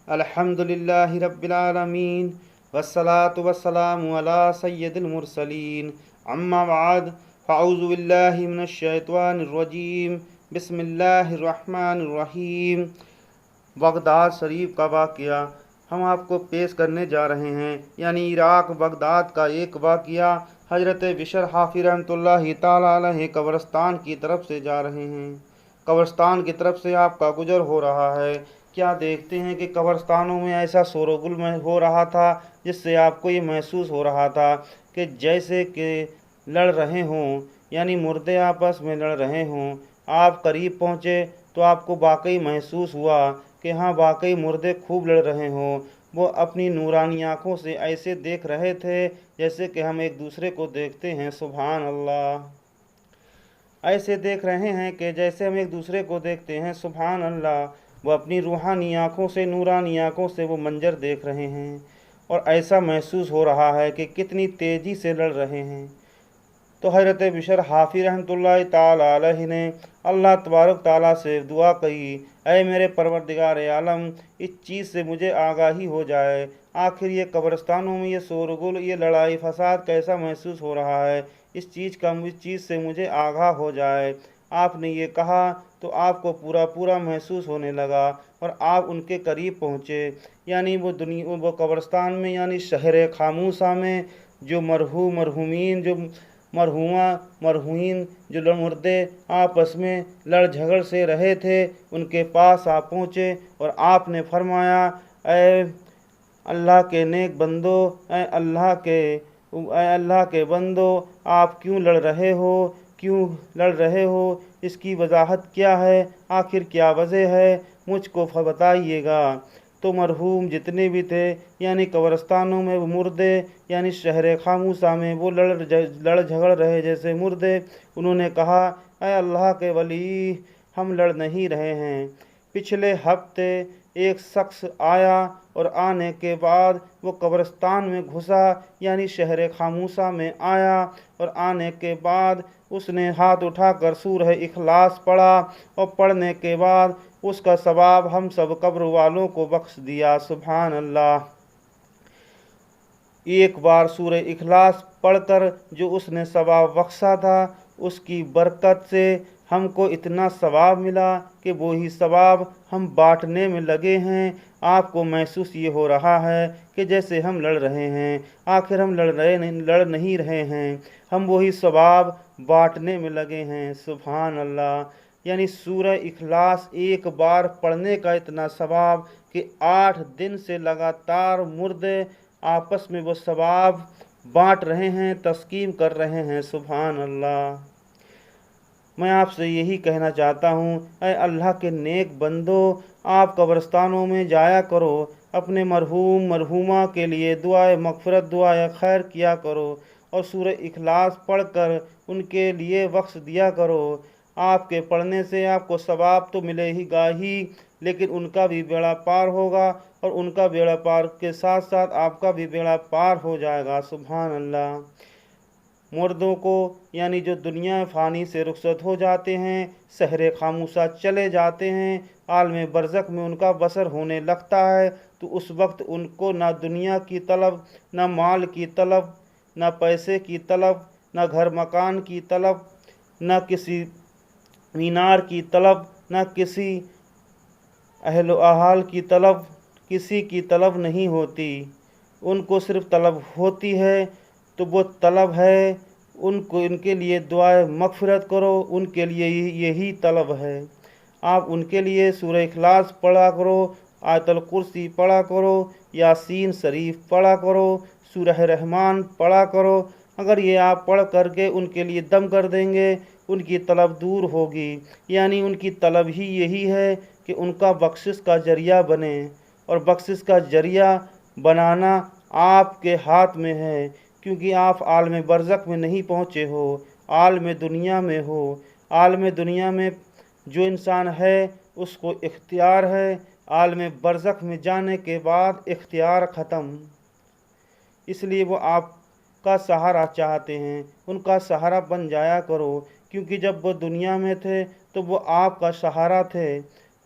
الحمدللہ رب العالمین والصلاة والسلام علی سید المرسلین اما بعد فاعوذ باللہ من الشیطان الرجیم بسم اللہ الرحمن الرحیم۔ بغداد شریف کا واقعہ ہم آپ کو پیش کرنے جا رہے ہیں، یعنی عراق بغداد کا ایک واقعہ۔ حضرت بشر حافظ رحمۃ اللہ تعالیٰ علیہ قبرستان کی طرف سے جا رہے ہیں، قبرستان کی طرف سے آپ کا گزر ہو رہا ہے۔ کیا دیکھتے ہیں کہ قبرستانوں میں ایسا شور و غل ہو رہا تھا جس سے آپ کو یہ محسوس ہو رہا تھا کہ جیسے کہ لڑ رہے ہوں، یعنی مردے آپس میں لڑ رہے ہوں۔ آپ قریب پہنچے تو آپ کو واقعی محسوس ہوا کہ ہاں واقعی مردے خوب لڑ رہے ہوں۔ وہ اپنی نورانی آنکھوں سے ایسے دیکھ رہے تھے جیسے کہ ہم ایک دوسرے کو دیکھتے ہیں، سبحان اللہ۔ ایسے دیکھ رہے ہیں کہ جیسے ہم ایک دوسرے کو دیکھتے ہیں، سبحان اللہ۔ وہ اپنی روحانی آنکھوں سے، نورانی آنکھوں سے وہ منظر دیکھ رہے ہیں، اور ایسا محسوس ہو رہا ہے کہ کتنی تیزی سے لڑ رہے ہیں۔ تو حضرت بشر حافظ رحمۃ اللہ تعالیٰ علیہ نے اللہ تبارک تعالیٰ سے دعا کی، اے میرے پروردگار عالم، اس چیز سے مجھے آگاہی ہو جائے، آخر یہ قبرستانوں میں یہ شور و غل، یہ لڑائی فساد کیسا محسوس ہو رہا ہے، اس چیز سے مجھے آگاہ ہو جائے۔ آپ نے یہ کہا تو آپ کو پورا محسوس ہونے لگا، اور آپ ان کے قریب پہنچے، یعنی وہ قبرستان میں، یعنی شہر خاموشہ میں جو مرحومین جو مردے آپس میں لڑ جھگڑ سے رہے تھے، ان کے پاس آپ پہنچے، اور آپ نے فرمایا، اے اللہ کے نیک بندو، اے اللہ کے بندو، آپ کیوں لڑ رہے ہو، اس کی وضاحت کیا ہے، آخر کیا وجہ ہے، مجھ کو بتائیے گا۔ تو مرحوم جتنے بھی تھے، یعنی قبرستانوں میں وہ مردے، یعنی شہر خاموشہ میں وہ لڑ جھگڑ رہے جیسے مردے، انہوں نے کہا، اے اللہ کے ولی، ہم لڑ نہیں رہے ہیں۔ پچھلے ہفتے ایک شخص آیا، اور آنے کے بعد وہ قبرستان میں گھسا، یعنی شہر خاموشہ میں آیا، اور آنے کے بعد اس نے ہاتھ اٹھا کر سورہ اخلاص پڑھا، اور پڑھنے کے بعد اس کا ثواب ہم سب قبر والوں کو بخش دیا، سبحان اللہ۔ ایک بار سورہ اخلاص پڑھ کر جو اس نے ثواب بخشا تھا، اس کی برکت سے ہم کو اتنا ثواب ملا کہ وہی ثواب ہم بانٹنے میں لگے ہیں۔ آپ کو محسوس یہ ہو رہا ہے کہ جیسے ہم لڑ رہے ہیں، آخر ہم لڑ نہیں رہے ہیں، ہم وہی ثواب بانٹنے میں لگے ہیں، سبحان اللہ۔ یعنی سورہ اخلاص ایک بار پڑھنے کا اتنا ثواب کہ 8 دن سے لگاتار مردے آپس میں وہ ثواب بانٹ رہے ہیں، تقسیم کر رہے ہیں، سبحان اللہ۔ میں آپ سے یہی کہنا چاہتا ہوں، اے اللہ کے نیک بندو، آپ قبرستانوں میں جایا کرو، اپنے مرحومہ کے لیے دعائے مغفرت، دعائے خیر کیا کرو، اور سورہ اخلاص پڑھ کر ان کے لیے بخش دیا کرو۔ آپ کے پڑھنے سے آپ کو ثواب تو ملے ہی گا ہی، لیکن ان کا بھی بیڑا پار ہوگا، اور ان کا بیڑا پار کے ساتھ ساتھ آپ کا بھی بیڑا پار ہو جائے گا، سبحان اللہ۔ مردوں کو، یعنی جو دنیا فانی سے رخصت ہو جاتے ہیں، شہر خاموشہ چلے جاتے ہیں، عالم برزخ میں ان کا بسر ہونے لگتا ہے، تو اس وقت ان کو نہ دنیا کی طلب، نہ مال کی طلب، نہ پیسے کی طلب، نہ گھر مکان کی طلب، نہ کسی مینار کی طلب، نہ کسی اہل و احال کی طلب، کسی کی طلب نہیں ہوتی۔ ان کو صرف طلب ہوتی ہے، تو وہ طلب ہے ان کے لیے دعائے مغفرت کرو، ان کے لیے یہی طلب ہے۔ آپ ان کے لیے سورہ اخلاص پڑھا کرو، آیت الکرسی پڑھا کرو، یاسین شریف پڑھا کرو، سورہ رحمان پڑھا کرو۔ اگر یہ آپ پڑھ کر کے ان کے لیے دم کر دیں گے، ان کی طلب دور ہوگی، یعنی ان کی طلب ہی یہی ہے کہ ان کا بخشش کا ذریعہ بنے، اور بخشش کا ذریعہ بنانا آپ کے ہاتھ میں ہے، کیونکہ آپ عالم برزخ میں نہیں پہنچے ہو، عالم دنیا میں ہو۔ عالم دنیا میں جو انسان ہے اس کو اختیار ہے، عالم برزخ میں جانے کے بعد اختیار ختم۔ اس لیے وہ آپ کا سہارا چاہتے ہیں، ان کا سہارا بن جایا کرو، کیونکہ جب وہ دنیا میں تھے تو وہ آپ کا سہارا تھے،